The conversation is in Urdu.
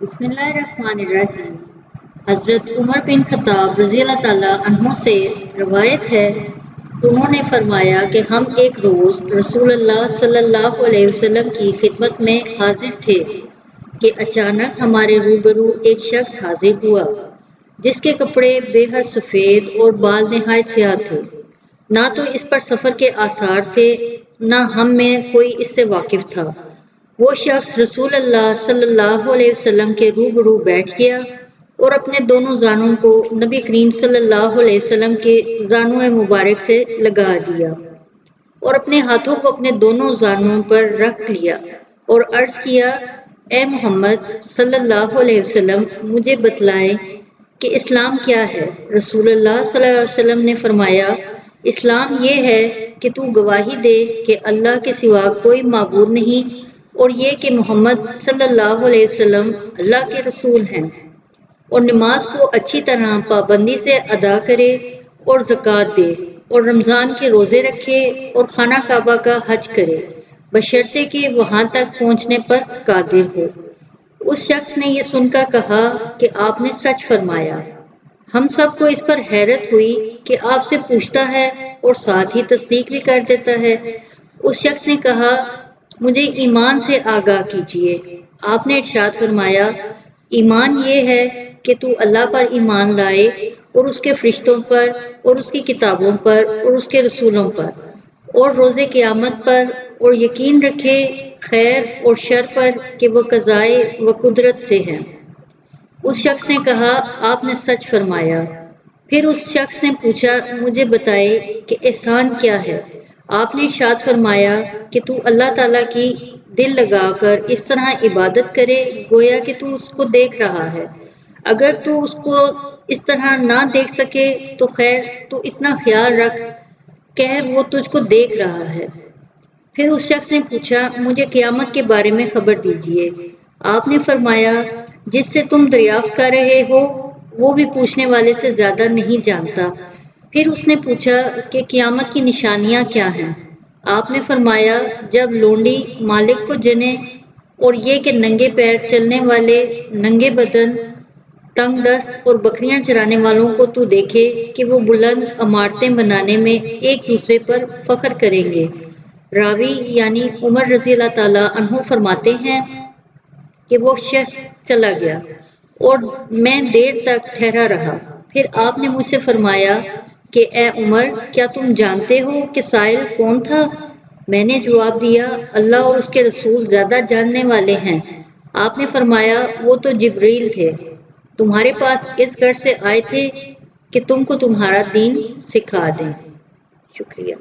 بسم اللہ الرحمن الرحیم۔ حضرت عمر بن خطاب رضی اللہ تعالیٰ عنہ سے روایت ہے، انہوں نے فرمایا کہ ہم ایک روز رسول اللہ صلی اللہ علیہ وسلم کی خدمت میں حاضر تھے کہ اچانک ہمارے روبرو ایک شخص حاضر ہوا جس کے کپڑے بے حد سفید اور بال نہایت سیاہ تھے۔ نہ تو اس پر سفر کے آثار تھے، نہ ہم میں کوئی اس سے واقف تھا۔ وہ شخص رسول اللہ صلی اللہ علیہ وسلم کے روبرو بیٹھ گیا اور اپنے دونوں زانوں کو نبی کریم صلی اللہ علیہ وسلم کے زانوں مبارک سے لگا دیا اور اپنے ہاتھوں کو اپنے دونوں زانوں پر رکھ لیا اور عرض کیا، اے محمد صلی اللہ علیہ وسلم، مجھے بتلائیں کہ اسلام کیا ہے؟ رسول اللہ صلی اللہ علیہ وسلم نے فرمایا، اسلام یہ ہے کہ تو گواہی دے کہ اللہ کے سوا کوئی معبود نہیں اور یہ کہ محمد صلی اللہ علیہ وسلم اللہ کے رسول ہیں، اور نماز کو اچھی طرح پابندی سے ادا کرے اور زکوٰۃ دے اور رمضان کے روزے رکھے اور خانہ کعبہ کا حج کرے بشرطے کہ وہاں تک پہنچنے پر قادر ہو۔ اس شخص نے یہ سن کر کہا کہ آپ نے سچ فرمایا۔ ہم سب کو اس پر حیرت ہوئی کہ آپ سے پوچھتا ہے اور ساتھ ہی تصدیق بھی کر دیتا ہے۔ اس شخص نے کہا، مجھے ایمان سے آگاہ کیجیے۔ آپ نے ارشاد فرمایا، ایمان یہ ہے کہ تو اللہ پر ایمان لائے اور اس کے فرشتوں پر اور اس کی کتابوں پر اور اس کے رسولوں پر اور روز قیامت پر، اور یقین رکھے خیر اور شر پر کہ وہ قضائے و قدرت سے ہیں۔ اس شخص نے کہا، آپ نے سچ فرمایا۔ پھر اس شخص نے پوچھا، مجھے بتائے کہ احسان کیا ہے؟ آپ نے ارشاد فرمایا کہ تو اللہ تعالیٰ کی دل لگا کر اس طرح عبادت کرے گویا کہ تو اس کو دیکھ رہا ہے۔ اگر تو اس کو اس طرح نہ دیکھ سکے تو خیر تو اتنا خیال رکھ کہ وہ تجھ کو دیکھ رہا ہے۔ پھر اس شخص نے پوچھا، مجھے قیامت کے بارے میں خبر دیجیے۔ آپ نے فرمایا، جس سے تم دریافت کر رہے ہو وہ بھی پوچھنے والے سے زیادہ نہیں جانتا۔ پھر اس نے پوچھا کہ قیامت کی نشانیاں کیا ہیں؟ آپ نے فرمایا، جب لونڈی مالک کو جنے، اور یہ کہ ننگے پیر چلنے والے، ننگے بدن، تنگ دست اور بکریاں چرانے والوں کو تو دیکھے کہ وہ بلند عمارتیں بنانے میں ایک دوسرے پر فخر کریں گے۔ راوی یعنی عمر رضی اللہ تعالیٰ عنہ فرماتے ہیں کہ وہ شخص چلا گیا اور میں دیر تک ٹھہرا رہا۔ پھر آپ نے مجھ سے فرمایا کہ اے عمر، کیا تم جانتے ہو کہ سائل کون تھا؟ میں نے جواب دیا، اللہ اور اس کے رسول زیادہ جاننے والے ہیں۔ آپ نے فرمایا، وہ تو جبریل تھے، تمہارے پاس اس غرض سے آئے تھے کہ تم کو تمہارا دین سکھا دیں۔ شکریہ۔